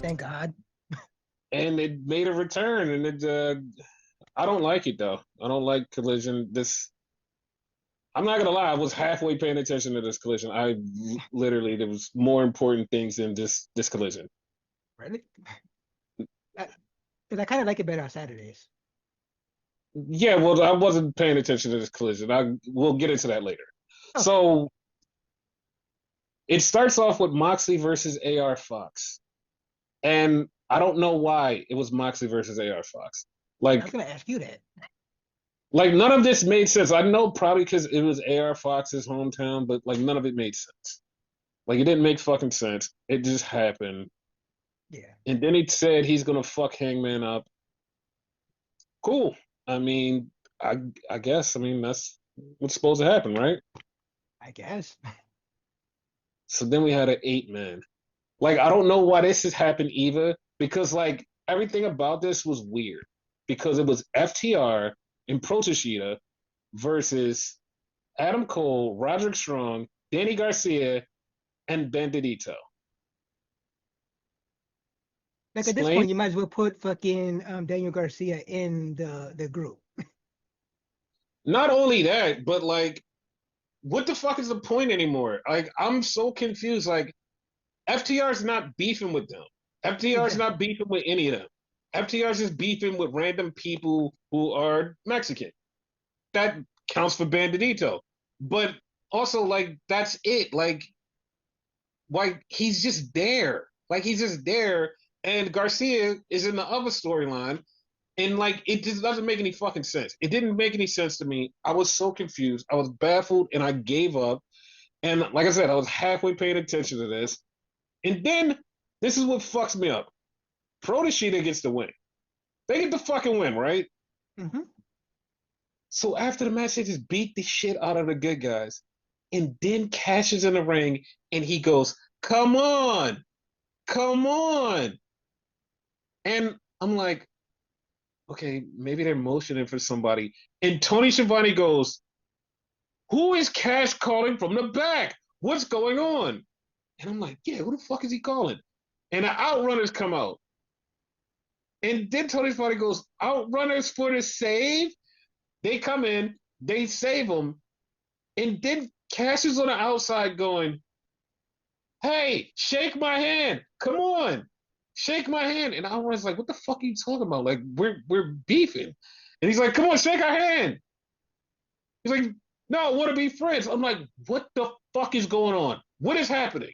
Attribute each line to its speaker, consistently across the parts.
Speaker 1: Thank God.
Speaker 2: and it made a return. And I don't like it though. I don't like Collision. This I'm not gonna lie. I was halfway paying attention to this Collision. I literally there was more important things than this Collision.
Speaker 1: Really? Because I kind of like it better on Saturdays.
Speaker 2: Yeah, well, I wasn't paying attention to this Collision. We'll get into that later.
Speaker 1: Okay.
Speaker 2: So it starts off with Moxley versus AR Fox. And I don't know why it was Moxley versus AR Fox.
Speaker 1: I was
Speaker 2: Like,
Speaker 1: gonna ask you that.
Speaker 2: like none of this made sense. I know probably because it was AR Fox's hometown, but like none of it made sense. Like it didn't make fucking sense. It just happened.
Speaker 1: Yeah.
Speaker 2: And then he said he's gonna fuck Hangman up. Cool. I mean, I I guess. I mean that's what's supposed to happen, right?
Speaker 1: I guess.
Speaker 2: So then we had an 8 man. Like I don't know why this has happened either, because like everything about this was weird. Because it was FTR and Proteshita versus Adam Cole, Roderick Strong, Danny Garcia, and Bandito.
Speaker 1: Like at this point,
Speaker 2: Explain.
Speaker 1: you might as well put fucking Daniel Garcia in the group.
Speaker 2: Not only that, but like, what the fuck is the point anymore? Like, I'm so confused. Like, FTR's not beefing with them. FTR's not
Speaker 1: Exactly.
Speaker 2: beefing with any of them. FTR's just beefing with random people who are Mexican. That counts for Bandito. But also, like, that's it. Like he's just there. Like he's just there. And Garcia is in the other storyline. And like it just doesn't make any fucking sense. It didn't make any sense to me. I was so confused. I was baffled and I gave up. And like I said, I was halfway paying attention to this. And then this is what fucks me up. Proteshita gets the win. They get the fucking win, right?
Speaker 1: Hmm.
Speaker 2: So after the match, they just beat the shit out of the good guys. And then Cash is in the ring and he goes, come on, come on. And I'm like, okay, maybe they're motioning for somebody. And Tony Schiavone goes, who is Cash calling from the back? What's going on? And I'm like, yeah, who the fuck is he calling? And the Outrunners come out. And then Tony Schiavone goes, Outrunners for the save? They come in, they save them. And then Cash is on the outside going, hey, shake my hand. Come on. Shake my hand. And I was like, what the fuck are you talking about? Like, we're beefing. And he's like, come on, shake our hand. He's like, no, I want to be friends. I'm like, what the fuck is going on? What is happening?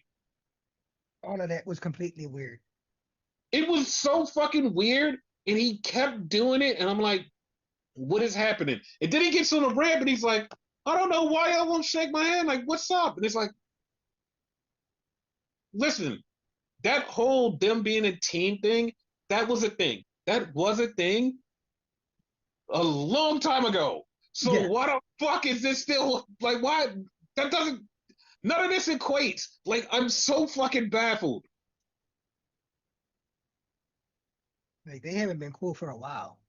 Speaker 1: All of that was completely weird.
Speaker 2: It was so fucking weird. And he kept doing it. And I'm like, what is happening? And then he gets on a rant and he's like, I don't know why y'all won't shake my hand. Like, what's up? And it's like, listen, that whole them being a team thing, that was a thing. That was a thing a long time ago. So
Speaker 1: Yeah.
Speaker 2: why the fuck is this still like why that doesn't none of this equates. Like I'm so fucking baffled.
Speaker 1: Like they haven't been cool for a while.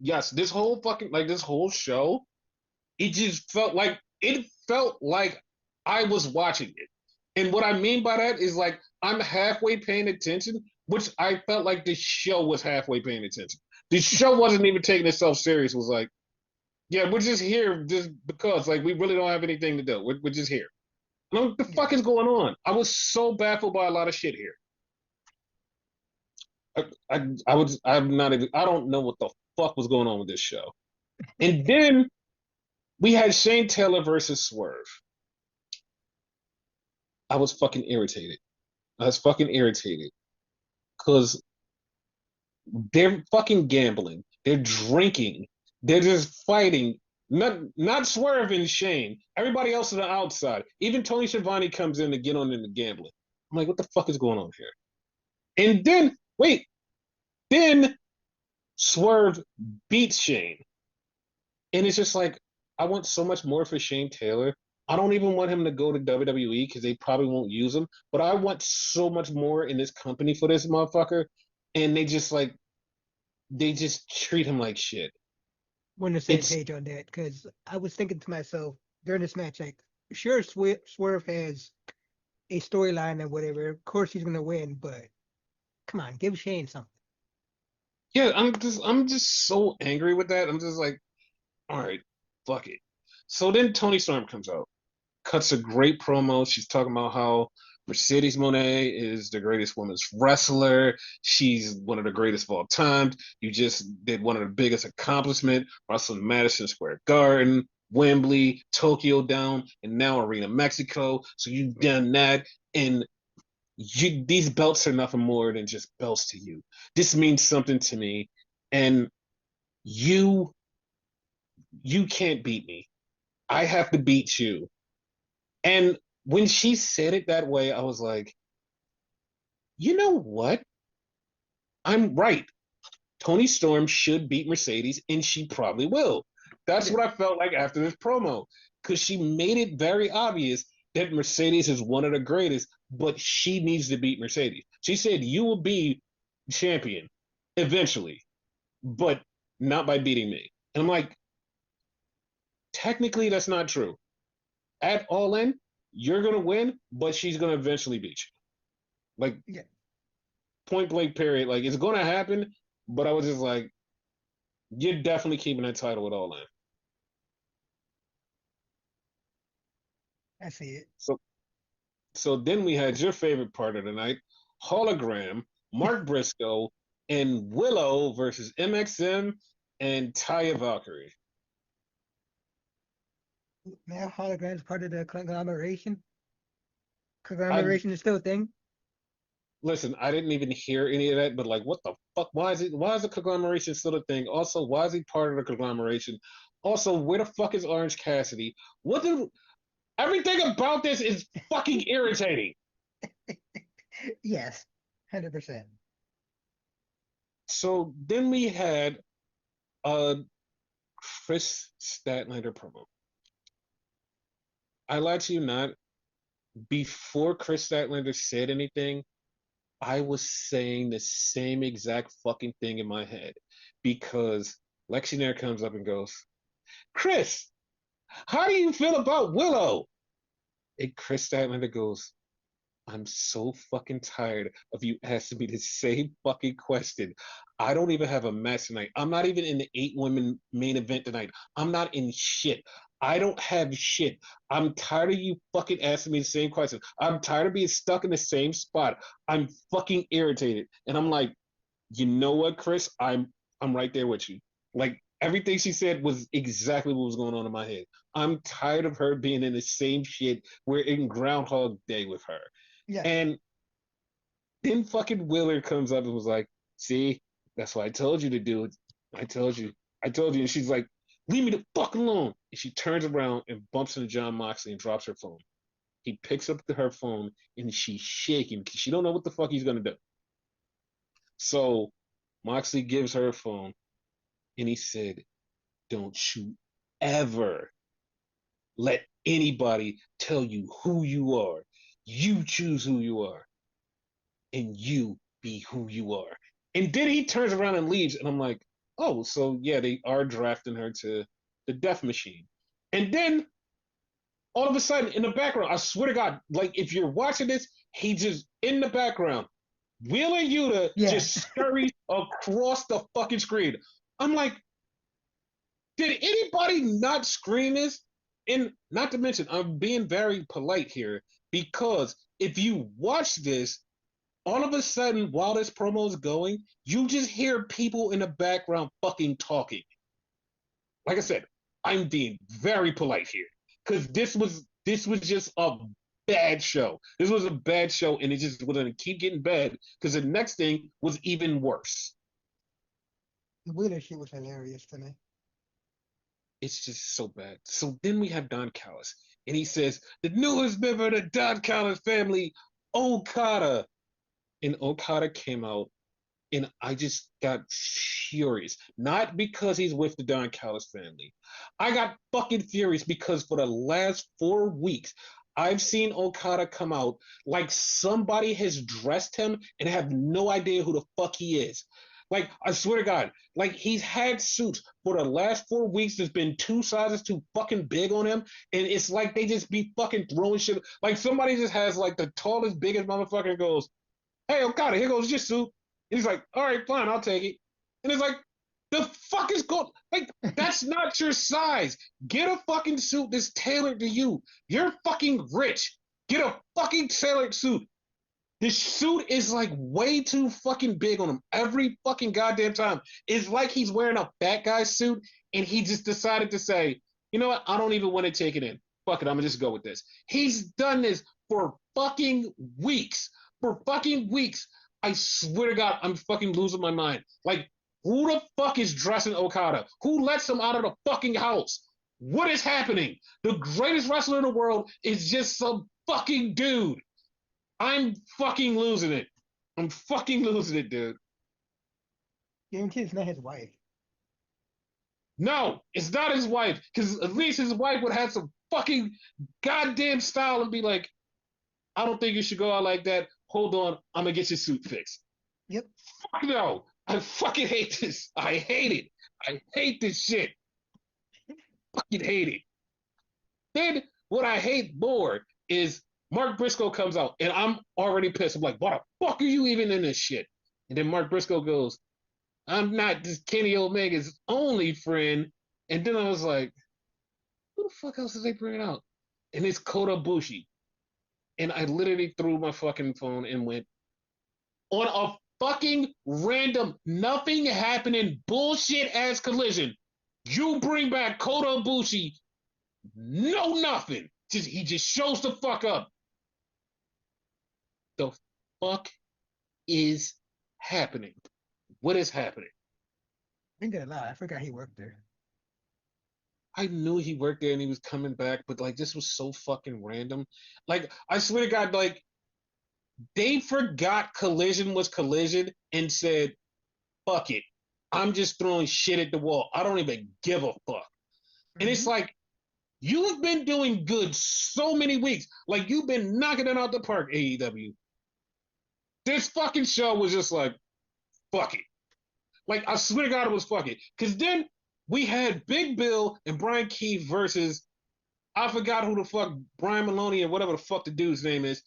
Speaker 2: Yes, this whole fucking like this whole show, it felt like I was watching it. And what I mean by that is like I'm halfway paying attention, which I felt like the show was halfway paying attention. The show wasn't even taking itself serious. It was like, yeah, we're just here just because like we really don't have anything to do. We're just here. And what the
Speaker 1: Yeah.
Speaker 2: fuck is going on? I was so baffled by a lot of shit here. I'm not even I don't know what the fuck was going on with this show. And then we had Shane Taylor versus Swerve. I was fucking irritated. I was fucking irritated because they're fucking gambling. They're drinking. They're just fighting. Not swerving Shane. Everybody else on the outside. Even Tony Schiavone comes in to get on in the gambling. I'm like, what the fuck is going on here? And then, wait, then Swerve beats Shane. And it's just like, I want so much more for Shane Taylor. I don't even want him to go to WWE because they probably won't use him. But I want so much more in this company for this motherfucker. And they just treat him like shit.
Speaker 1: We're on the same
Speaker 2: It's
Speaker 1: page on that because I was thinking to myself during this match, like, sure, Swerve has a storyline and whatever. Of course, he's gonna win, but Come on, give Shane something.
Speaker 2: Yeah, I'm just so angry with that. I'm just like, all right, fuck it. So then Tony Storm comes out, cuts a great promo. She's talking about how Mercedes Moné is the greatest women's wrestler. She's one of the greatest of all time. You just did one of the biggest accomplishments, wrestling Madison Square Garden, Wembley, Tokyo Dome, and now Arena Mexico. So you've done that, and these belts are nothing more than just belts to you. This means something to me, and you you can't beat me. I have to beat you. And when she said it that way, I was like, you know what? I'm right. Tony Storm should beat Mercedes, and she probably will. That's
Speaker 1: Yeah,
Speaker 2: what I felt like after this promo, because she made it very obvious that Mercedes is one of the greatest, but she needs to beat Mercedes. She said, you will be champion eventually, but not by beating me. And I'm like, technically, that's not true. At All In, you're going to win, but she's going to eventually beat you. Like,
Speaker 1: yeah,
Speaker 2: point blank period. Like it's gonna happen, but I was just like, you're definitely keeping that title at All In.
Speaker 1: I see it.
Speaker 2: So so then we had your favorite part of the night, hologram, Mark Briscoe, and Willow versus MXM and Taya Valkyrie.
Speaker 1: Now holograms part of the conglomeration.
Speaker 2: I
Speaker 1: Conglomeration is still a thing.
Speaker 2: listen, I didn't even hear any of that, but like, what the fuck? Why is the conglomeration still a thing? Also, why is he part of the conglomeration? Also, where the fuck is Orange Cassidy? What the everything about this is fucking irritating.
Speaker 1: Yes, 100%.
Speaker 2: So then we had a Chris Statlander promo. I lied to you not. Before Chris Statlander said anything, I was saying the same exact fucking thing in my head because Lexi Nair comes up and goes, Chris, how do you feel about Willow? And Chris Statlander goes, I'm so fucking tired of you asking me the same fucking question. I don't even have a match tonight. I'm not even in the 8 women main event tonight. I'm not in shit. I don't have shit. I'm tired of you fucking asking me the same question. I'm tired of being stuck in the same spot. I'm fucking irritated. And I'm like, you know what, Chris? I'm right there with you. Like everything she said was exactly what was going on in my head. I'm tired of her being in the same shit. We're in Groundhog Day with her.
Speaker 1: Yes,
Speaker 2: And then fucking Willard comes up and was like, see, that's what I told you to do. I told you. I told you. And she's like, leave me the fuck alone. And she turns around and bumps into John Moxley and drops her phone. He picks up her phone and she's shaking because she don't know what the fuck he's gonna do. So Moxley gives her a phone and he said, don't you ever let anybody tell you who you are. You choose who you are. And you be who you are. And then he turns around and leaves, and I'm like, oh, so yeah, they are drafting her to the Death Machine. And then all of a sudden, in the background, I swear to God, like if you're watching this, he just in the background, Wheeler Yuta
Speaker 1: yeah,
Speaker 2: just scurries across the fucking screen. I'm like, did anybody not screen this? And not to mention, I'm being very polite here because if you watch this, all of a sudden, while this promo is going, you just hear people in the background fucking talking. Like I said, I'm being very polite here because this was just a bad show. This was a bad show, and it just was gonna keep getting bad because the next thing was even worse.
Speaker 1: the Wheeler shit was hilarious to me.
Speaker 2: It's just so bad. So then we have Don Callis, and he says the newest member of the Don Callis family, Okada, and Okada came out and I just got furious. Not because he's with the Don Callis family. I got fucking furious because for the last 4 weeks, I've seen Okada come out like somebody has dressed him and have no idea who the fuck he is. Like, I swear to God, like he's had suits for the last 4 weeks that's been 2 sizes too fucking big on him. And it's like they just be fucking throwing shit. Like somebody just has like the tallest, biggest motherfucker and goes, hey, Okada, here goes your suit. He's like, all right, fine, I'll take it. And it's like, the fuck is going? Like, that's not your size. Get a fucking suit that's tailored to you. You're fucking rich. Get a fucking tailored suit. This suit is like way too fucking big on him every fucking goddamn time. It's like he's wearing a fat guy suit and he just decided to say, you know what? I don't even want to take it in. Fuck it, I'm gonna just go with this. He's done this for fucking weeks. For fucking weeks. I swear to God, I'm fucking losing my mind. Like, who the fuck is dressing Okada? Who lets him out of the fucking house? What is happening? The greatest wrestler in the world is just some fucking dude. I'm fucking losing it. I'm fucking losing it, dude.
Speaker 1: Guarantee it's not his wife.
Speaker 2: No, it's not his wife. Because at least his wife would have some fucking goddamn style and be like, I don't think you should go out like that. Hold on, I'm gonna get your suit fixed.
Speaker 1: Yep.
Speaker 2: Fuck no. I fucking hate this. I hate it. I hate this shit. Fucking hate it. Then what I hate more is Mark Briscoe comes out and I'm already pissed. I'm like, why the fuck are you even in this shit? And then Mark Briscoe goes, I'm not just Kenny Omega's only friend. And then I was like, who the fuck else is they bringing out? And it's Kota Ibushi. And I literally threw my fucking phone and went on a fucking random, nothing happening, bullshit ass collision. You bring back Kota Ibushi, no nothing. He just shows the fuck up. The fuck is happening? What is happening?
Speaker 1: I ain't gonna lie, I forgot he worked there.
Speaker 2: I knew he worked there and he was coming back, but like this was so fucking random. Like I swear to God, like they forgot Collision was Collision and said, "Fuck it, I'm just throwing shit at the wall. I don't even give a fuck." And it's
Speaker 1: Mm-hmm.
Speaker 2: like you've been doing good so many weeks, like you've been knocking it out the park, AEW. This fucking show was just like, fuck it. Like I swear to God, it was fuck it. Because then we had Big Bill and Brian Keith versus I forgot who the fuck Brian Maloney or whatever the fuck the dude's name is,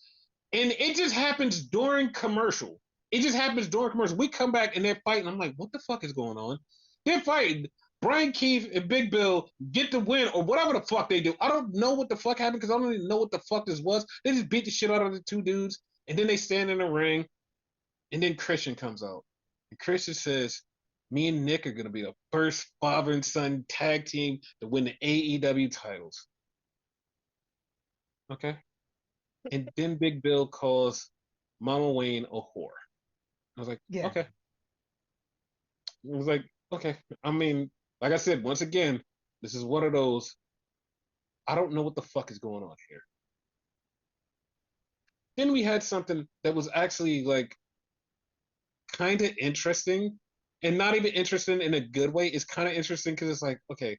Speaker 2: and it just happens during commercial. It just happens during commercial. We come back and they're fighting. I'm like, what the fuck is going on? They're fighting. Brian Keith and Big Bill get the win or whatever the fuck they do. I don't know what the fuck happened because I don't even know what the fuck this was. They just beat the shit out of the two dudes and then they stand in the ring and then Christian comes out. And Christian says, me and Nick are going to be the first father and son tag team to win the AEW titles. Okay. And then Big Bill calls Mama Wayne a whore. I was like,
Speaker 1: Yeah.
Speaker 2: okay. I was like, okay. I mean, like I said, once again, this is one of those. I don't know what the fuck is going on here. Then we had something that was actually like kind of interesting and not even interesting in a good way. It's kind of interesting because it's like, okay,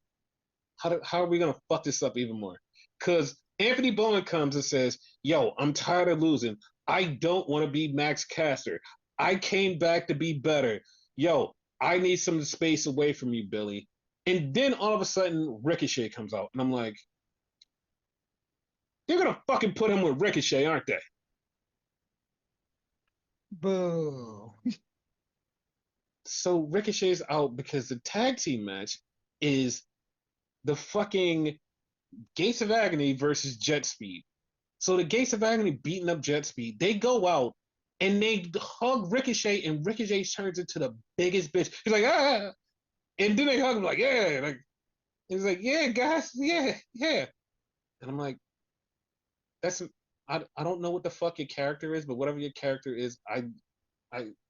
Speaker 2: how are we going to fuck this up even more? Because Anthony Bowen comes and says, yo, I'm tired of losing. I don't want to be Max Caster. I came back to be better. Yo, I need some space away from you, Billy. And then all of a sudden, Ricochet comes out. And I'm like, they're going to fucking put him with Ricochet, aren't they?
Speaker 1: Boo.
Speaker 2: So Ricochet's out because the tag team match is the fucking Gates of Agony versus Jet Speed. So the Gates of Agony beating up Jet Speed. They go out and they hug Ricochet, and Ricochet turns into the biggest bitch. He's like, ah, and then they hug him like, yeah, like he's like, yeah, guys, yeah, yeah. And I'm like, that's I don't know what the fuck your character is, but whatever your character is, I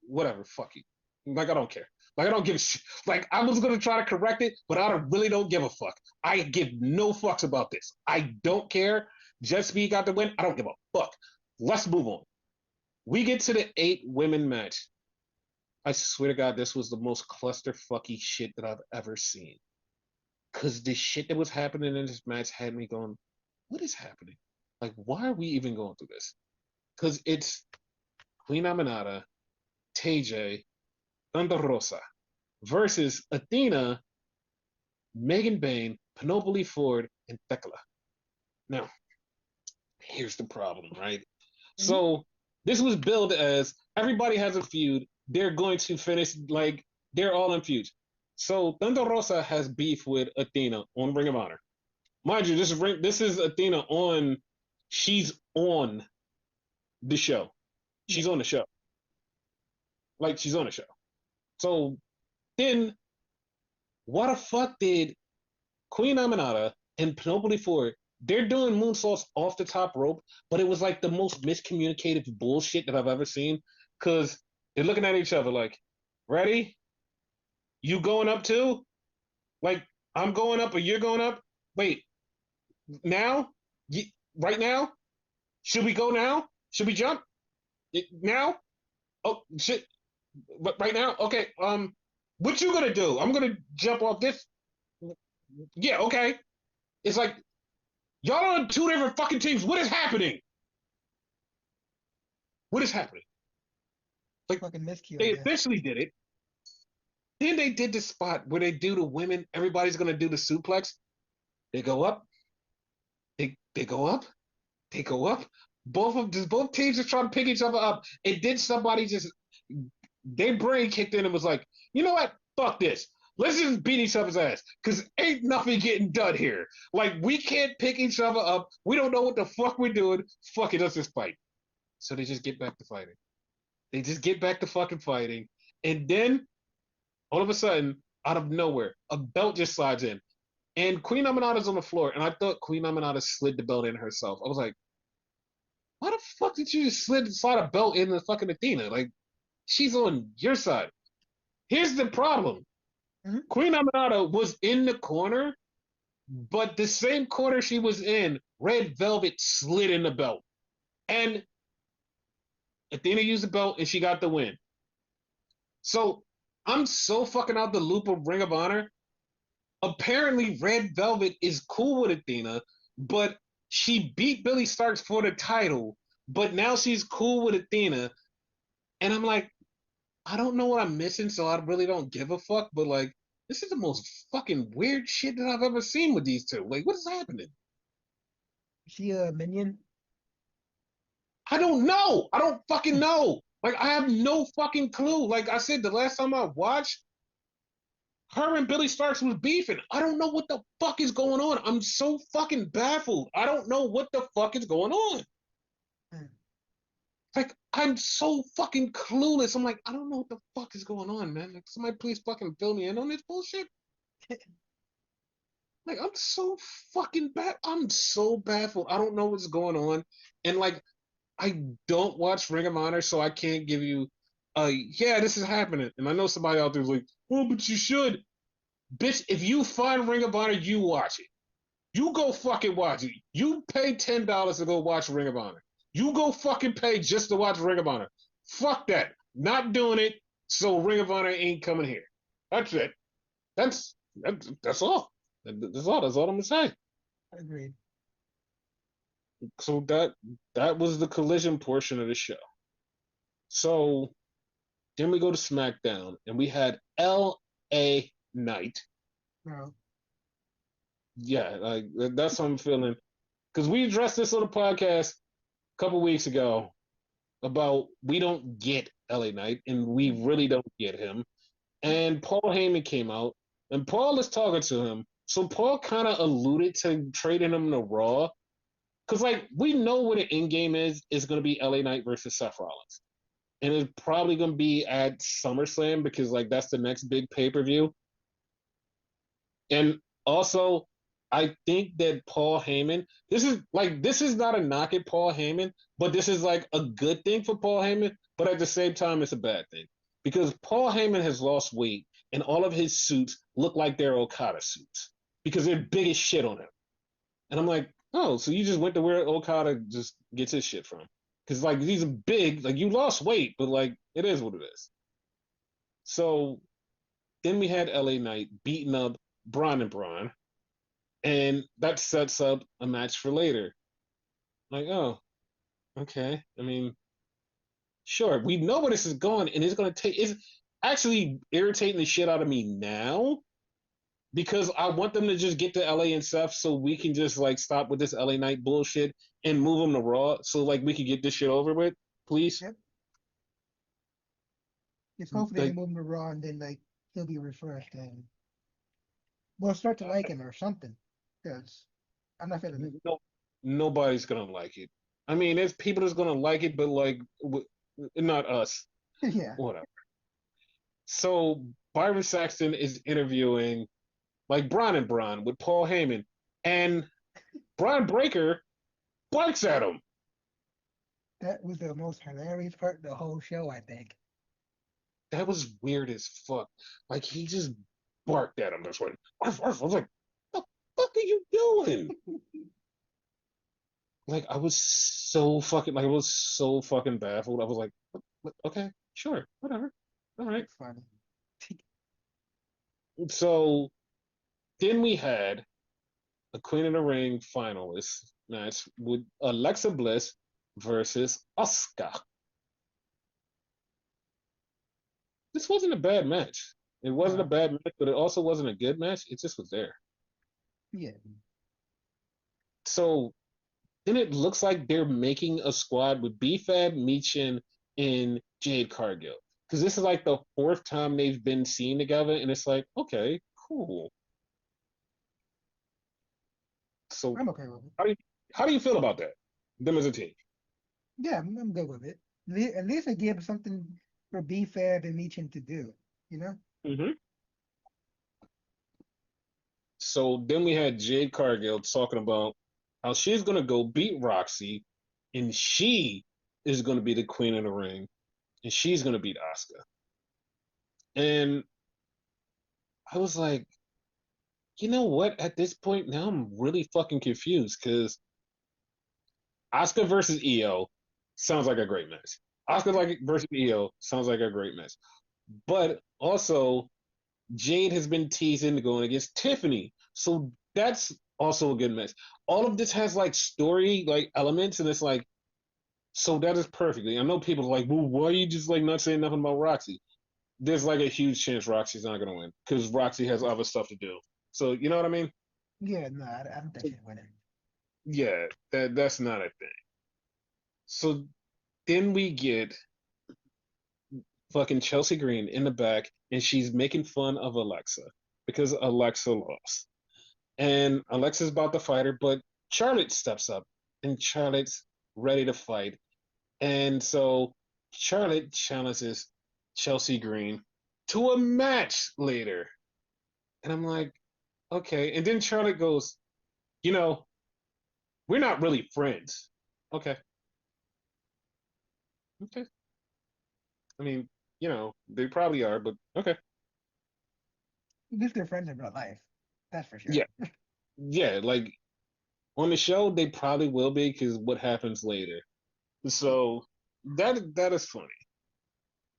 Speaker 2: whatever, fuck you. Like I don't care. Like I don't give a shit. Like I was gonna try to correct it, but I really don't give a fuck. I give no fucks about this. I don't care. Jet Speed got the win. I don't give a fuck. Let's move on. We get to the 8 women match. I swear to God, this was the most clusterfucky shit that I've ever seen. Cause the shit that was happening in this match had me going, what is happening? Like, why are we even going through this? Cause it's Queen Aminata, TJ, Thunder Rosa versus Athena, Megan Bain, Penelope Ford, and Thekla. Now, here's the problem, right?
Speaker 1: Mhm.
Speaker 2: So This was billed as everybody has a feud. They're going to finish like they're all in feuds. So Thunder Rosa has beef with Athena on Ring of Honor. Mind you, this is Athena on. She's on the show.
Speaker 1: Yeah.
Speaker 2: She's on the show. Like she's on the show. So then, why the fuck did Queen Aminata and Penelope Ford? They're doing moonsaults off the top rope, but it was like the most miscommunicated bullshit that I've ever seen. Cause they're looking at each other like, "Ready? You going up too? Like I'm going up or you're going up? Wait, now? Right now? Should we go now? Should we jump now? Oh shit! But right now, okay. What you gonna do? I'm gonna jump off this. Yeah, okay. It's like y'all on two different fucking teams. What is happening? What is happening? Like
Speaker 1: Fucking miscue, I
Speaker 2: they
Speaker 1: guess.
Speaker 2: essentially did it. Then they did the spot where they do the women. Everybody's gonna do the suplex. They go up. They go up. They go up. Both teams are trying to pick each other up. And then somebody just their brain kicked in and was like, you know what? Fuck this. Let's just beat each other's ass. Cause ain't nothing getting done here. Like we can't pick each other up. We don't know what the fuck we're doing. Fuck it, let's just fight. So they just get back to fighting. They just get back to fucking fighting. And then all of a sudden, out of nowhere, a belt just slides in. And Queen Aminata's on the floor. And I thought Queen Aminata slid the belt in herself. I was like, why the fuck did you just slide a belt in the fucking Athena? Like, she's on your side. Here's the problem.
Speaker 1: Mhm.
Speaker 2: Queen Aminata was in the corner, but the same corner she was in, Red Velvet slid in the belt. And Athena used the belt and she got the win. So I'm so fucking out the loop of Ring of Honor. Apparently, Red Velvet is cool with Athena, but she beat Billy Starks for the title, but now she's cool with Athena. And I'm like, I don't know what I'm missing, so I really don't give a fuck. But like, this is the most fucking weird shit that I've ever seen with these two. Like, what is happening?
Speaker 1: Is she a minion?
Speaker 2: I don't know. I don't fucking know. Like, I have no fucking clue. Like I said, the last time I watched, her and Billy Starks was beefing. I don't know what the fuck is going on. I'm so fucking baffled. I don't know what the fuck is going on.
Speaker 1: Hmm.
Speaker 2: Like, I'm so fucking clueless. I'm like, I don't know what the fuck is going on, man. Like, somebody please fucking fill me in on this bullshit. Like, I'm so fucking bad. I'm so baffled. I don't know what's going on. And like, I don't watch Ring of Honor, so I can't give you yeah, this is happening. And I know somebody out there's like, oh, but you should. Bitch, if you find Ring of Honor, you watch it. You go fucking watch it. You pay $10 to go watch Ring of Honor. You go fucking pay just to watch Ring of Honor. Fuck that. Not doing it. So Ring of Honor ain't coming here. That's it. That's all. That's all. That's all I'm gonna say.
Speaker 1: Agreed.
Speaker 2: So that was the collision portion of the show. So then we go to SmackDown and we had L.A. Knight.
Speaker 1: No.
Speaker 2: Yeah, like that's what I'm feeling. Because we addressed this on the podcast a couple weeks ago about we don't get LA Knight and we really don't get him. And Paul Heyman came out and Paul is talking to him. So Paul kind of alluded to trading him to Raw. Because, like, we know what the end game is going to be LA Knight versus Seth Rollins. And it's probably going to be at SummerSlam because, like, that's the next big pay per view. And also, I think that Paul Heyman, this is not a knock at Paul Heyman, but this is like a good thing for Paul Heyman, but at the same time, it's a bad thing because Paul Heyman has lost weight and all of his suits look like they're Okada suits because they're big as shit on him. And I'm like, oh, so you just went to where Okada just gets his shit from? Because like he's big, like you lost weight, but like it is what it is. So then we had LA Knight beating up Braun and Braun, and that sets up a match for later. Like, oh, okay. I mean, sure, we know where this is going, and it's going to take. It's actually irritating the shit out of me now because I want them to just get to LA and stuff so we can just like stop with this LA Knight bullshit and move them to Raw so like we can get this shit over with. please.
Speaker 1: Yep. Just hopefully they
Speaker 2: Like,
Speaker 1: move him to Raw and then like he'll be refreshed and we'll start to like him or something. Because I'm not feeling it.
Speaker 2: no, nobody's gonna like it. I mean, there's people that's gonna like it, but like, not us.
Speaker 1: Yeah.
Speaker 2: Whatever. So Byron Saxton is interviewing like Braun and Braun with Paul Heyman, and Braun Breaker barks at him.
Speaker 1: That was the most hilarious part of the whole show, I think.
Speaker 2: That was weird as fuck. Like he just barked at him. That's like, arf, arf. I was like, what the fuck are you doing? Like I was so fucking baffled. I was like, okay, sure, whatever, all right.
Speaker 1: It's funny.
Speaker 2: So then we had a Queen of the Ring finalist match with Alexa Bliss versus Asuka. This wasn't a bad match. It wasn't a
Speaker 1: No.
Speaker 2: bad match, but it also wasn't a good match. It just was there.
Speaker 1: Yeah.
Speaker 2: So then it looks like they're making a squad with B-Fab, Michin, and Jade Cargill. Because this is like the fourth time they've been seen together, and it's like, okay, cool. So
Speaker 1: I'm okay with it.
Speaker 2: how do you, how do you feel about that? Them as a team.
Speaker 1: Yeah, I'm good with it. At least I give something for B-Fab and Meechin to do, you know?
Speaker 2: Mm-hmm. So then we had Jade Cargill talking about how she's gonna go beat Roxy, and she is gonna be the queen of the ring, and she's gonna beat Asuka. And I was like, you know what? At this point now, I'm really fucking confused because Asuka versus Io sounds like a great match. Asuka
Speaker 1: Yep.
Speaker 2: like versus Io sounds like a great match. But also, Jade has been teasing going against Tiffany, so that's also a good match. All of this has like story like elements, and it's like so that is perfectly. I know people are like, well, why are you just like not saying nothing about Roxy? There's like a huge chance Roxy's not gonna win because Roxy has other stuff to do. So you know what I mean?
Speaker 1: Yeah, no, I don't think she's winning.
Speaker 2: Yeah, that's not a thing. So then we get fucking Chelsea Green in the back, and she's making fun of Alexa because Alexa lost. And Alexa's about to fight her, but Charlotte steps up, and Charlotte's ready to fight. And so Charlotte challenges Chelsea Green to a match later. And I'm like, okay. And then Charlotte goes, you know, we're not really friends. Okay. Okay. I mean, they probably are, but okay.
Speaker 1: At least they're friends in real life. That's for sure.
Speaker 2: Yeah. Yeah. Like on the show, they probably will be because what happens later. So that is funny.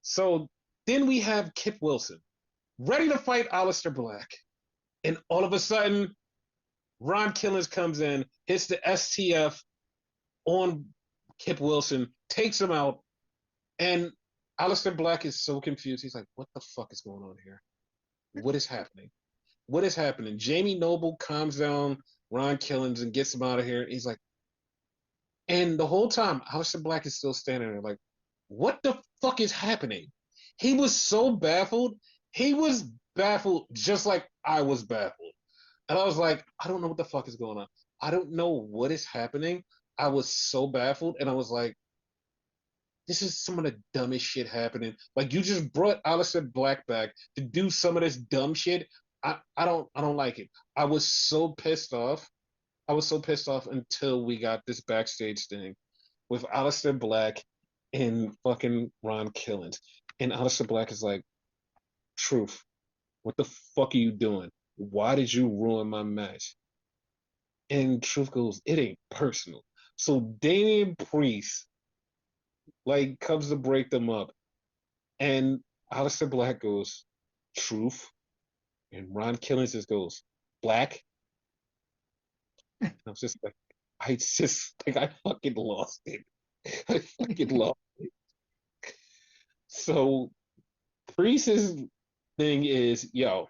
Speaker 2: So then we have Kip Wilson ready to fight Aleister Black. And all of a sudden, Ron Killings comes in, hits the STF on Kip Wilson, takes him out, and Aleister Black is so confused. He's like, what the fuck is going on here? What is happening? What is happening? Jamie Noble calms down Ron Killings and gets him out of here. He's like, and the whole time, Aleister Black is still standing there like, what the fuck is happening? He was so baffled. He was baffled just like I was baffled. And I was like, I don't know what the fuck is going on. I don't know what is happening. I was so baffled, and I was like, this is some of the dumbest shit happening. Like you just brought Aleister Black back to do some of this dumb shit. I don't like it. I was so pissed off. I was so pissed off until we got this backstage thing with Aleister Black and fucking Ron Killings. And Aleister Black is like, truth, what the fuck are you doing? Why did you ruin my match? And Truth goes, it ain't personal. So Damian Priest like comes to break them up, and Aleister Black goes, Truth, and Ron Killings just goes, Black. And I was just like, I fucking lost it. I fucking lost it. So Priest's thing is, yo,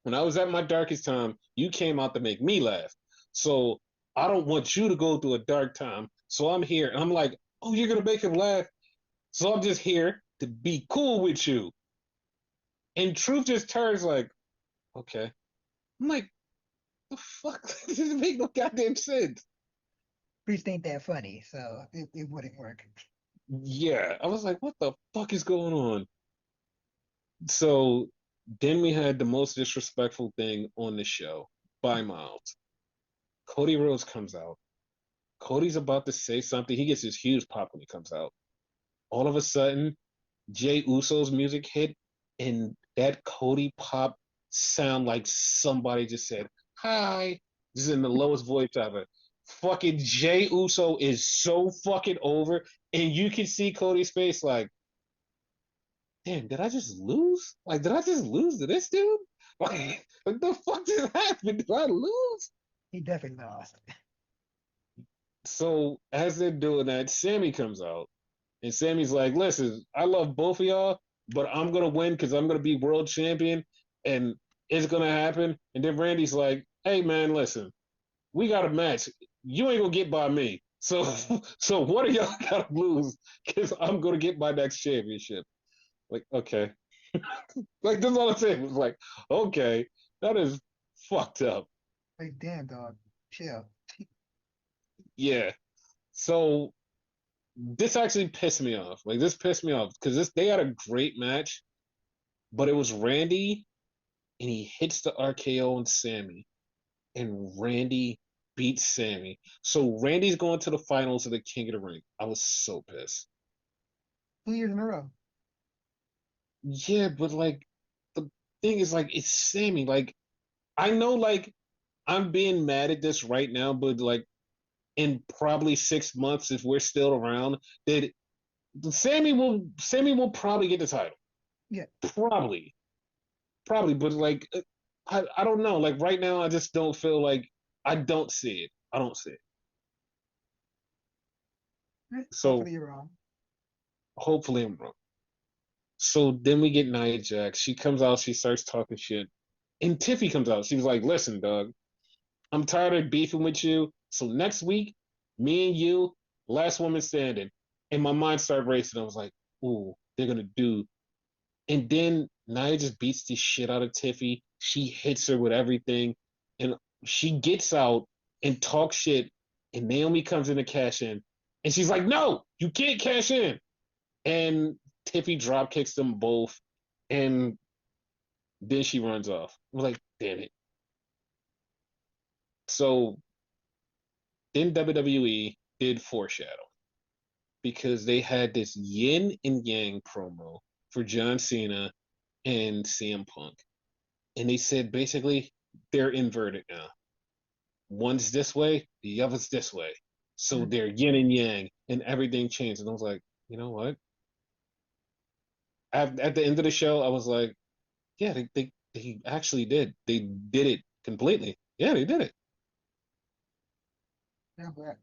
Speaker 2: when I was at my darkest time, you came out to make me laugh. So I don't want you to go through a dark time. So I'm here. And I'm like, Oh, you're gonna make him laugh. So I'm just here to be cool with you. And Truth just turns like, okay. I'm like, the fuck? This doesn't make no goddamn sense.
Speaker 1: Priest ain't that funny, so it wouldn't work.
Speaker 2: Yeah. I was like, what the fuck is going on? So then we had the most disrespectful thing on the show by miles. Cody Rhodes comes out. Cody's about to say something. He gets his huge pop when he comes out. All of a sudden, Jay Uso's music hit, and that Cody pop sound like somebody just said, hi. This is in the lowest voice ever. Fucking Jay Uso is so fucking over, and you can see Cody's face like, damn, did I just lose? Like, did I just lose to this dude? Like, what the fuck just happened? Did I lose?
Speaker 1: He definitely lost.
Speaker 2: So as they're doing that, Sammy comes out, and Sammy's like, listen, I love both of y'all, but I'm gonna win because I'm gonna be world champion, and it's gonna happen. And then Randy's like, hey man, listen, we got a match. You ain't gonna get by me. So so what are y'all gotta lose? Because I'm gonna get my next championship. Like, okay. Like that's all I'm saying. Was like, okay, that is fucked up.
Speaker 1: Like, damn, dog, chill.
Speaker 2: Yeah. So this actually pissed me off. Like this pissed me off because this they had a great match, but it was Randy and he hits the RKO on Sammy, and Randy beats Sammy. So Randy's going to the finals of the King of the Ring. I was so pissed.
Speaker 1: 2 years in a row.
Speaker 2: Yeah, but like the thing is like it's Sammy. Like I know like I'm being mad at this right now, but like in probably 6 months, if we're still around, that Sammy will probably get the title.
Speaker 1: Yeah,
Speaker 2: Probably. Probably, but like I don't know. Like right now I just don't feel like I don't see it. I don't see it. So
Speaker 1: hopefully you're wrong.
Speaker 2: hopefully I'm wrong. So then we get Nia Jax. She comes out, she starts talking shit. And Tiffy comes out. She was like, listen, Doug, I'm tired of beefing with you. So next week, me and you, last woman standing. And my mind started racing. I was like, ooh, they're gonna do. And then Nia just beats the shit out of Tiffy. She hits her with everything. And she gets out and talks shit. And Naomi comes in to cash in. And she's like, no, you can't cash in. And Tiffy drop kicks them both. And then she runs off. I'm like, damn it. So then WWE did foreshadow because they had this yin and yang promo for John Cena and CM Punk. And they said basically they're inverted now. One's this way, the other's this way. So
Speaker 1: Mm.
Speaker 2: they're yin and yang, and everything changed. And I was like, you know what? At the end of the show, I was like, yeah, they actually did. They did it completely. Yeah, they did it.
Speaker 1: Yeah, but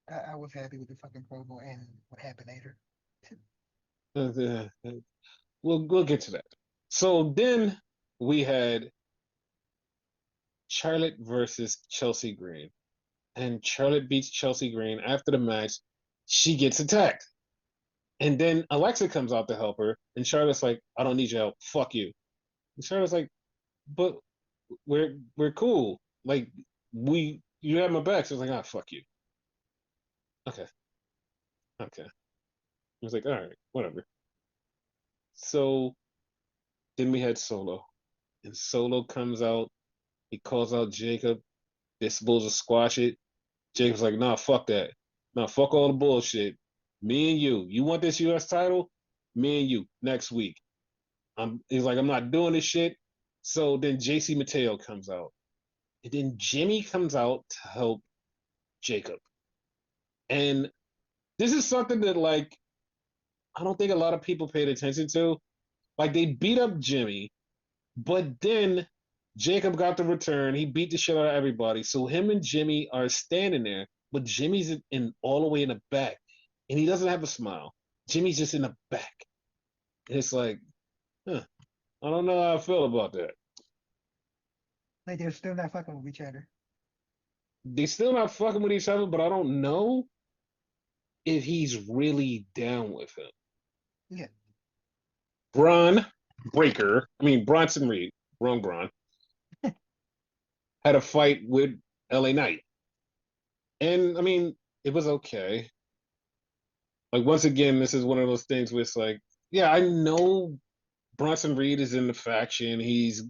Speaker 1: I was happy with the fucking promo and what happened later.
Speaker 2: We'll get to that. So then we had Charlotte versus Chelsea Green, and Charlotte beats Chelsea Green. After the match, she gets attacked. And then Alexa comes out to help her, and Charlotte's like, "I don't need your help. Fuck you." And Charlotte's like, "But we're cool. Like you have my back." So I was like, "Ah, fuck you." Okay, okay. I was like, "All right, whatever." So then we had Solo, and Solo comes out. He calls out Jacob. They're supposed to squash it. Jacob's like, "Nah, fuck that. Nah, fuck all the bullshit. Me and you. You want this U.S. title? Me and you next week." He's like, "I'm not doing this shit." So then JC Mateo comes out. And then Jimmy comes out to help Jacob. And this is something that like I don't think a lot of people paid attention to. Like they beat up Jimmy, but then Jacob got the return. He beat the shit out of everybody. So him and Jimmy are standing there, but Jimmy's in all the way in the back, and he doesn't have a smile. Jimmy's just in the back. And it's like, huh, I don't know how I feel about that.
Speaker 1: Like they're still not fucking with each other.
Speaker 2: They still not fucking with each other, but I don't know. if he's really down with him.
Speaker 1: Yeah.
Speaker 2: Braun Breaker, I mean Bronson Reed, wrong Braun, had a fight with LA Knight. And I mean, it was okay. Like once again, this is one of those things where it's like, yeah, I know Bronson Reed is in the faction. He's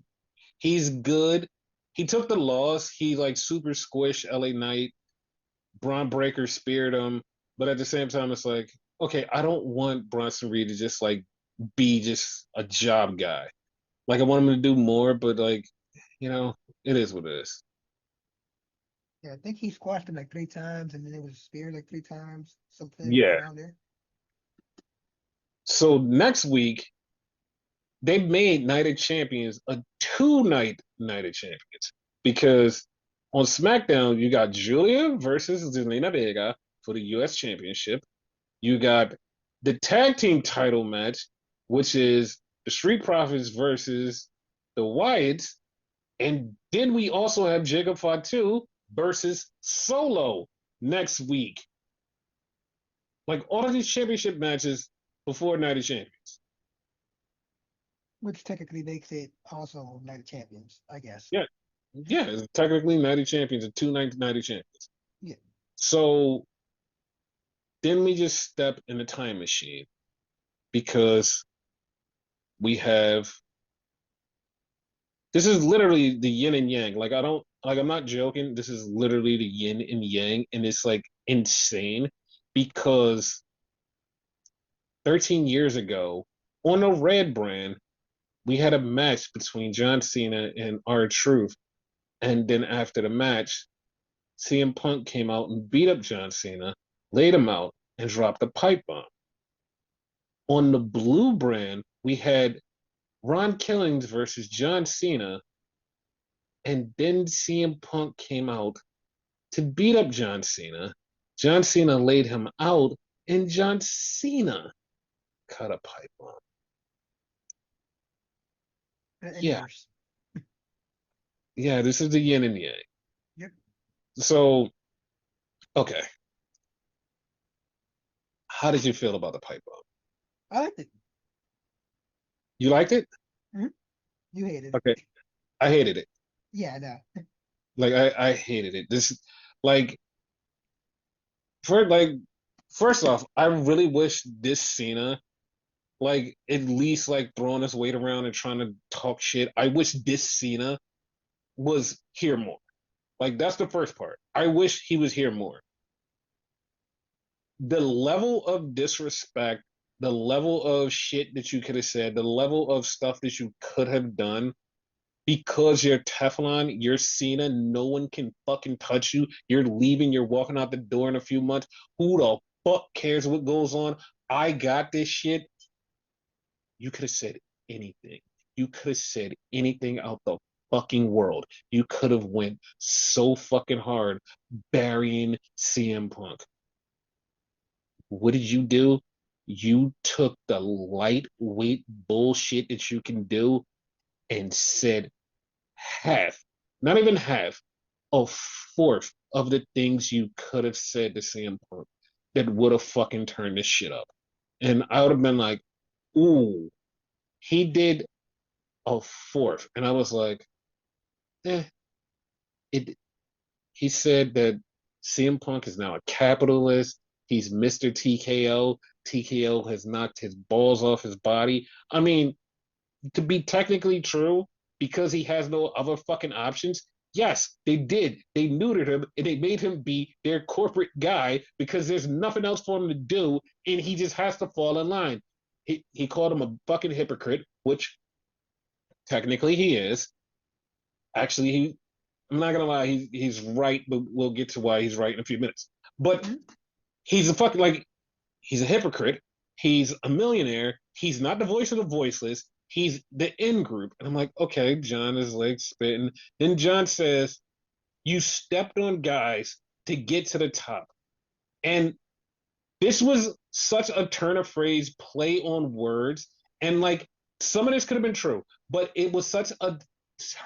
Speaker 2: good. He took the loss. He like super squished LA Knight. Braun Breaker speared him. But at the same time, it's like, okay, I don't want Bronson Reed to just like be just a job guy. Like I want him to do more, but like, you know, it is what it is.
Speaker 1: Yeah, I think he squashed him like 3 times, and then it was speared like 3 times, something
Speaker 2: Yeah.
Speaker 1: around there.
Speaker 2: So next week, they made Night of Champions a two-night Night of Champions because on SmackDown you got Julia versus Zelina Vega for the U.S. Championship. You got the tag team title match, which is the Street Profits versus the Wyatts, and then we also have Jacob Fatu versus Solo next week. Like all of these championship matches before Night of Champions.
Speaker 1: Which technically makes it also Night of Champions, I guess.
Speaker 2: Yeah, yeah, it's technically Night of Champions and two Night of Champions.
Speaker 1: Yeah.
Speaker 2: So then we just step in the time machine because we have this is literally the yin and yang. Like I don't like I'm not joking. This is literally the yin and yang, and it's like insane because 13 years ago on the Red brand, we had a match between John Cena and R-Truth. And then after the match, CM Punk came out and beat up John Cena, laid him out, and dropped a pipe bomb. On the blue brand, we had Ron Killings versus John Cena, and then CM Punk came out to beat up John Cena. John Cena laid him out, and John Cena cut a pipe bomb.
Speaker 1: And
Speaker 2: Yeah,
Speaker 1: worse.
Speaker 2: yeah, this is the yin and yang.
Speaker 1: Yep.
Speaker 2: So, okay, how did you feel about the pipe bomb?
Speaker 1: I liked it.
Speaker 2: You liked it?
Speaker 1: Hmm. You hated
Speaker 2: Okay,
Speaker 1: it.
Speaker 2: I hated it.
Speaker 1: Yeah, no.
Speaker 2: Like I hated it. This like for like first off, I really wish this Cena like at least like throwing his weight around and trying to talk shit. I wish this Cena was here more. Like that's the first part. I wish he was here more. The level of disrespect, the level of shit that you could have said, the level of stuff that you could have done because you're Teflon, you're Cena, no one can fucking touch you. You're leaving, you're walking out the door in a few months. Who the fuck cares what goes on? I got this shit. You could have said anything. You could have said anything out the fucking world. You could have went so fucking hard burying CM Punk. What did you do? You took the lightweight bullshit that you can do and said half, not even half, a fourth of the things you could have said to CM Punk that would have fucking turned this shit up. And I would have been like, ooh, he did a fourth. And I was like, eh, it he said that CM Punk is now a capitalist. He's Mr. TKO. TKO has knocked his balls off his body. I mean, to be technically true, because he has no other fucking options, yes, they did. They neutered him and they made him be their corporate guy because there's nothing else for him to do and he just has to fall in line. He called him a fucking hypocrite, which technically he is. Actually, I'm not gonna lie, he's right, but we'll get to why he's right in a few minutes. But
Speaker 1: Mhm.
Speaker 2: he's a fucking like he's a hypocrite. He's a millionaire. He's not the voice of the voiceless. He's the in group. And I'm like, okay, John is like spitting. Then John says, you stepped on guys to get to the top. And this was such a turn of phrase, play on words. And like some of this could have been true, but it was such a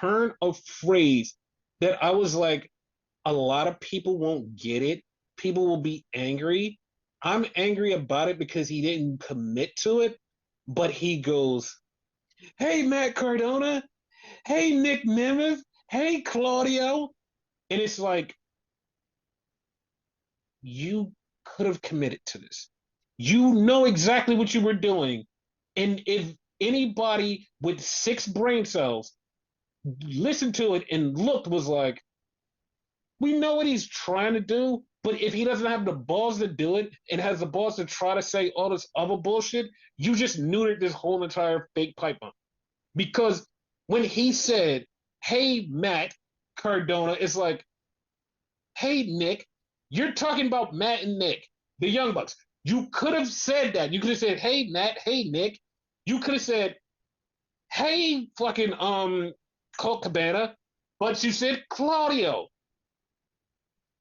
Speaker 2: turn of phrase that I was like, a lot of people won't get it. People will be angry. I'm angry about it because he didn't commit to it, but he goes, "Hey Matt Cardona, hey Nick Nemeth, hey Claudio," and it's like you could have committed to this. You know exactly what you were doing, and if anybody with six brain cells listened to it and looked, was like, we know what he's trying to do, but if he doesn't have the balls to do it and has the balls to try to say all this other bullshit, you just neutered this whole entire fake pipe bomb. Because when he said, "Hey Matt Cardona," it's like, "Hey Nick," you're talking about Matt and Nick, the Young Bucks. You could have said that. You could have said, "Hey Matt," "Hey Nick." You could have said, "Hey fucking Colt Cabana," but you said Claudio.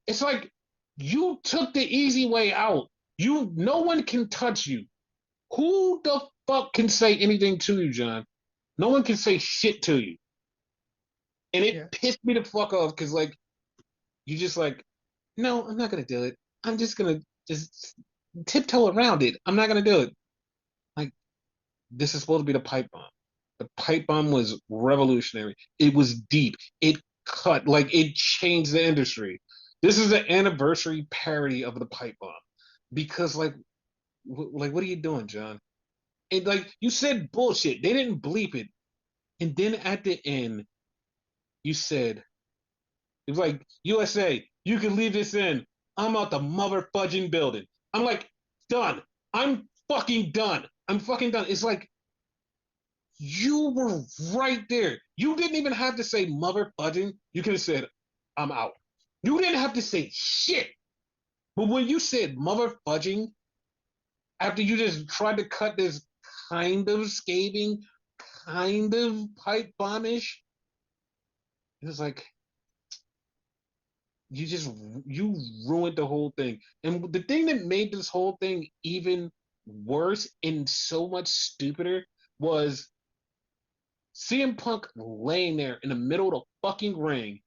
Speaker 2: It's like you took the easy way out. No one can touch you. Who the fuck can say anything to you, John? No one can say shit to you. And it
Speaker 1: Yeah,
Speaker 2: pissed me the fuck off because like you just like, no, I'm not gonna do it. I'm just gonna just tiptoe around it. I'm not gonna do it. Like this is supposed to be the pipe bomb. The pipe bomb was revolutionary. It was deep. It cut like it changed the industry. This is the anniversary parody of the pipe bomb because like what are you doing, John? And like you said bullshit. They didn't bleep it. And then at the end, you said it was like USA, you can leave this in. I'm out the mother fudging building. I'm like, done. I'm fucking done. I'm fucking done. It's like you were right there. You didn't even have to say mother fudging. You could have said, I'm out. You didn't have to say shit. But when you said mother fudging, after you just tried to cut this kind of scathing, kind of pipe bombish, it was like you just you ruined the whole thing. And the thing that made this whole thing even worse and so much stupider was CM Punk laying there in the middle of the fucking ring.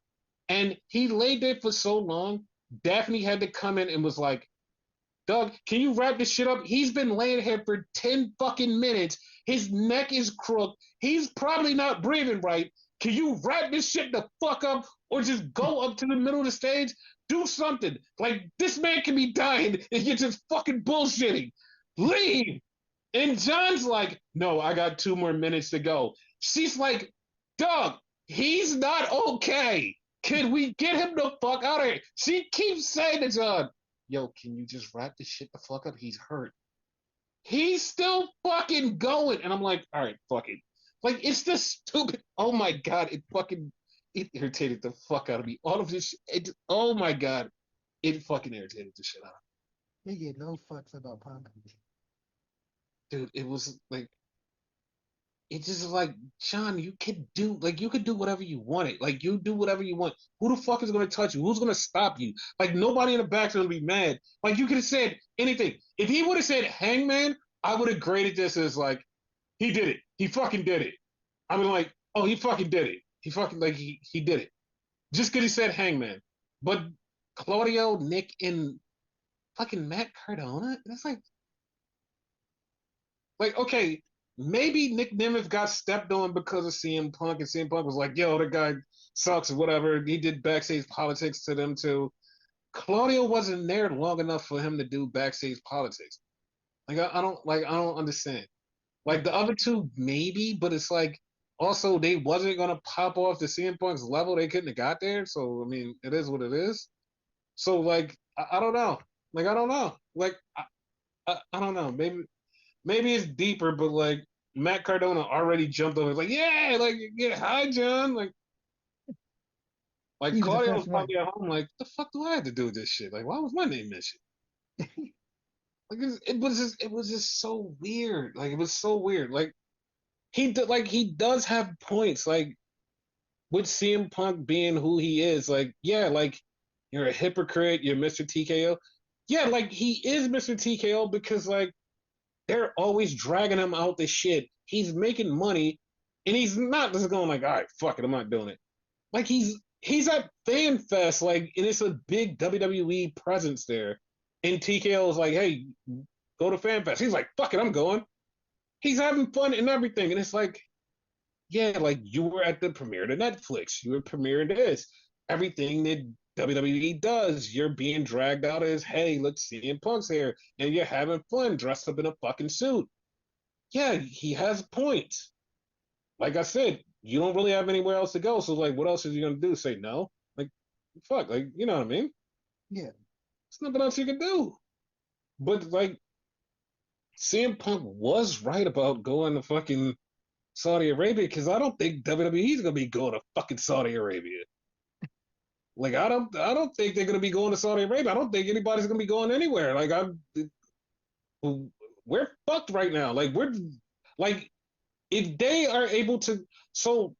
Speaker 2: And he laid there for so long, Daphne had to come in and was like, Doug, can you wrap this shit up? He's been laying here for 10 fucking minutes. His neck is crooked. He's probably not breathing right. Can you wrap this shit the fuck up or just go up to the middle of the stage? Do something. Like, this man can be dying and you're just fucking bullshitting. Leave. And John's like, no, I got 2 more minutes to go. She's like, Doug, he's not okay. Can we get him the fuck out of here? She keeps saying to John, yo, can you just wrap this shit the fuck up? He's hurt. He's still fucking going. And I'm like, all right, fuck it. Like, it's just stupid. Oh my God. It irritated the fuck out of me. All of this, oh my God. It fucking irritated the shit out of
Speaker 1: they get no fucks about Punk.
Speaker 2: me. Dude, it was like, it's just like, John, you could do whatever you wanted. Like, you do whatever you want. Who the fuck is going to touch you? Who's going to stop you? Like, nobody in the back's going to be mad. Like, you could have said anything. If he would have said Hangman, I would have graded this as like, he did it. He fucking did it. I would like, oh, he fucking did it. He fucking, like, he did it. Just because he said Hangman. But Claudio, Nick, and fucking Matt Cardona, it's like, okay, maybe Nick Nemeth got stepped on because of CM Punk, and CM Punk was like, yo, the guy sucks or whatever. He did backstage politics to them too. Claudio wasn't there long enough for him to do backstage politics. Like I don't understand. Like
Speaker 1: Yeah,
Speaker 2: the other two, maybe, but it's like also they wasn't gonna pop off to CM Punk's level. They couldn't have got there. So I mean, it is what it is. So like I don't know. Like I don't know. Like I don't know. Maybe it's deeper, but like Matt Cardona already jumped over. Like, yeah, like yeah, hi John. Like
Speaker 1: he was the
Speaker 2: Claudio was
Speaker 1: first one.
Speaker 2: probably at home. Like, the fuck do I have to do with this shit? Like, why was my name mentioned? Like, it was just so weird. Like, it was so weird. Like he does have points. Like with CM Punk being who he is. Like, yeah, like you're a hypocrite. You're Mr. TKO. Yeah, like he is Mr. TKO because like they're always dragging him out the shit. He's making money, and he's not just going like, all right, fuck it, I'm not doing it. Like he's at Fan Fest, like, and it's a big WWE presence there. And TKO was like, hey, go to Fan Fest. He's like, fuck it, I'm going. He's having fun and everything. And it's like, yeah, like you were at the premiere of Netflix. You were premiering this. Everything that WWE does, you're being dragged out as, hey, look, CM Punk's here. And you're having fun dressed up in a fucking suit. Yeah, he has points. Like I said, you don't really have anywhere else to go. So, like, what else is he going to do? Say no? Like, fuck, like, you know what I mean?
Speaker 1: Yeah.
Speaker 2: There's nothing else you can do. But, like, CM Punk was right about going to fucking Saudi Arabia because I don't think WWE's gonna be going to fucking Saudi Arabia. Like I don't think they're gonna be going to Saudi Arabia. I don't think anybody's gonna be going anywhere. Like we're fucked right now. Like we're like if they are able to, so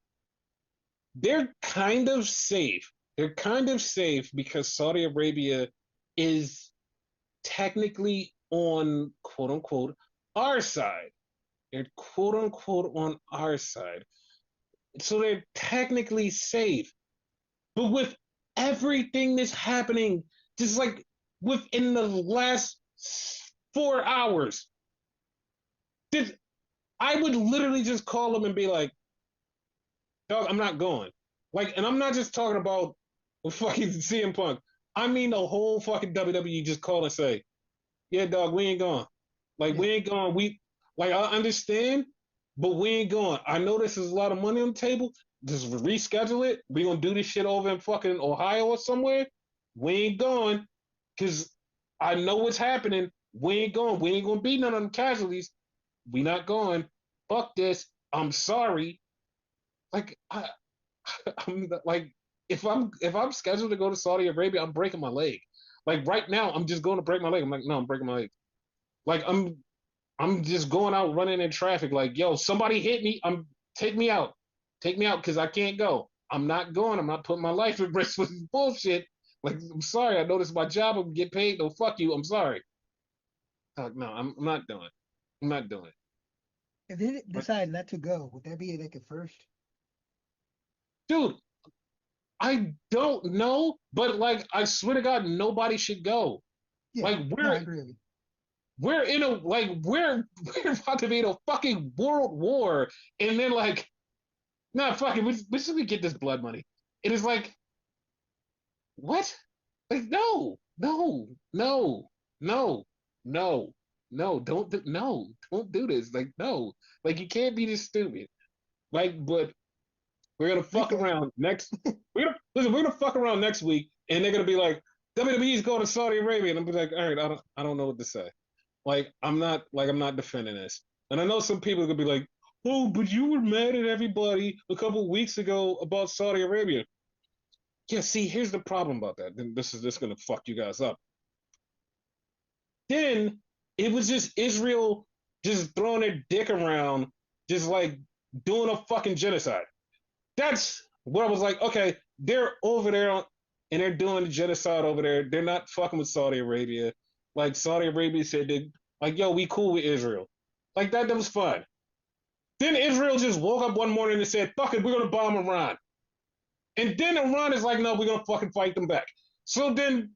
Speaker 2: they're kind of safe. They're kind of safe because Saudi Arabia is technically on quote unquote our side. They're quote unquote on our side. So they're technically safe. But with everything that's happening, just like within the last 4 hours, this, I would literally just call them and be like, dog, I'm not going. Like, and I'm not just talking about fucking CM Punk. I mean the whole fucking WWE just call and say, yeah, dog, we ain't going. Like,
Speaker 1: Yeah.
Speaker 2: we ain't going. Like, I understand, but we ain't going. I know this is a lot of money on the table. Just reschedule it. We gonna do this shit over in fucking Ohio or somewhere. We ain't going because I know what's happening. We ain't going. We ain't gonna be none of them casualties. We not going. Fuck this. I'm sorry. Like I'm like if I'm scheduled to go to Saudi Arabia, I'm breaking my leg. Like right now, I'm just going to break my leg. I'm like, no, I'm breaking my leg. Like I'm just going out running in traffic. Like, yo, somebody hit me. Take me out. Take me out because I can't go. I'm not going. I'm not putting my life at risk with this bullshit. Like, I'm sorry. I know this is my job. I'm get paid. No, fuck you. I'm sorry. No, I'm not doing it. I'm not doing it.
Speaker 1: If they
Speaker 2: But,
Speaker 1: decide not to go, would that be like a first?
Speaker 2: dude, I don't know. But like, I swear to God, nobody should go.
Speaker 1: Yeah.
Speaker 2: Like,
Speaker 1: No, I agree with you.
Speaker 2: we're in a like we're about to be in a fucking world war, and then like nah, fuck it. We should get this blood money. It is like, what? Like, no, no, no, no, no, no, don't do this. Like, no. Like, you can't be this stupid. Like, but we're gonna fuck
Speaker 1: Okay.
Speaker 2: around next. We're gonna fuck around next week, and they're gonna be like, WWE's going to Saudi Arabia, and I'm be like, all right, I don't know what to say. I'm not defending this. And I know some people are gonna be like, oh, but you were mad at everybody a couple of weeks ago about Saudi Arabia. Yeah, see, here's the problem about that. Then this is just gonna fuck you guys up. Then it was just Israel just throwing their dick around, just like doing a fucking genocide. That's what I was like, okay, they're over there and they're doing the genocide over there. They're not fucking with Saudi Arabia. Like Saudi Arabia said that, like, yo, we cool with Israel. Like that was fun. Then Israel just woke up one morning and said, fuck it, we're gonna bomb Iran. And then Iran is like, no, we're gonna fucking fight them back. So then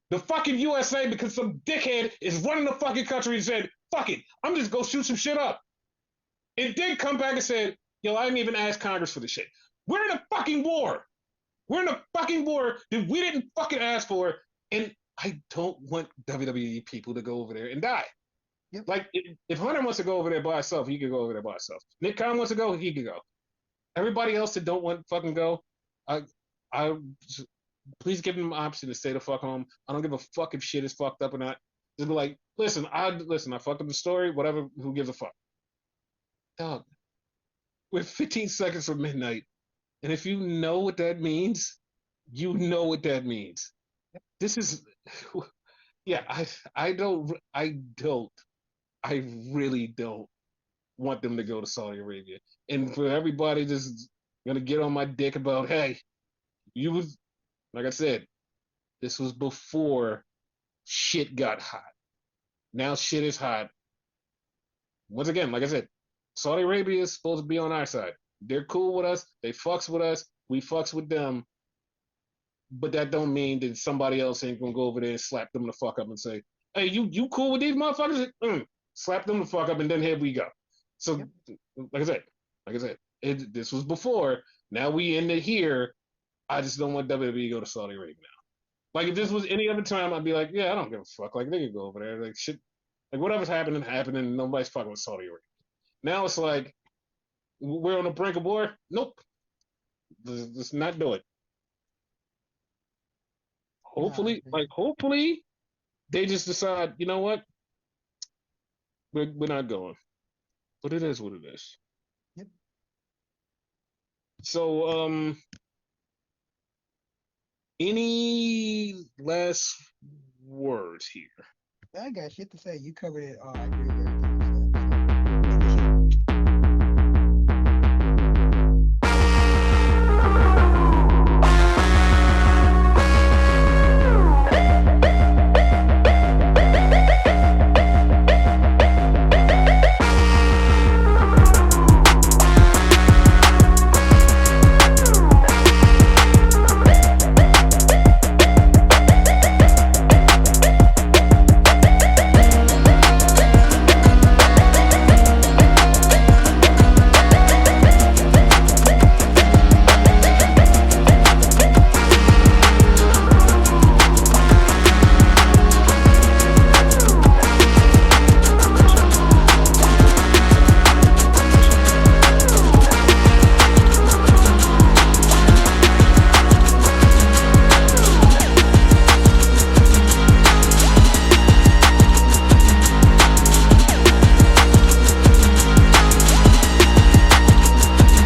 Speaker 2: the fucking USA, because some dickhead is running the fucking country and said, fuck it, I'm just gonna shoot some shit up. And then come back and said, yo, I didn't even ask Congress for this shit. We're in a fucking war. We're in a fucking war that we didn't fucking ask for. And I don't want WWE people to go over there and die.
Speaker 1: Yep.
Speaker 2: Like, if Hunter wants to go over there by himself, he could go over there by himself. Nick Khan wants to go, he could go. Everybody else that don't want to fucking go, I, I, please give them an option to stay the fuck home. I don't give a fuck if shit is fucked up or not. Just be like, listen, I fucked up the story, whatever, who gives a fuck? Dog, we're 15 seconds from midnight. And if you know what that means, you know what that means. This is, yeah, I really don't want them to go to Saudi Arabia. And for everybody just gonna get on my dick about, hey, you was, like I said, this was before shit got hot. Now shit is hot. Once again, like I said, Saudi Arabia is supposed to be on our side. They're cool with us. They fucks with us. We fucks with them. but that don't mean that somebody else ain't gonna go over there and slap them the fuck up and say, "Hey, you cool with these motherfuckers?" Slap them the fuck up, and then here we go. So,
Speaker 1: Yep.
Speaker 2: like I said, this was before. Now we end it here. I just don't want WWE to go to Saudi Arabia now. Like if this
Speaker 1: Yep.
Speaker 2: was any other time, I'd be like, yeah, I don't give a fuck. Like they could go over there. Like shit. Like whatever's happening, happening. Nobody's fucking with Saudi Arabia. Now it's like we're on the brink of war. Nope. Let's not do it.
Speaker 1: No, I
Speaker 2: Hopefully,
Speaker 1: agree.
Speaker 2: hopefully they just decide, you know what, we're not going. But it is what it is.
Speaker 1: Yep.
Speaker 2: So, any last words here?
Speaker 1: I got shit to say. You covered it all. I agree with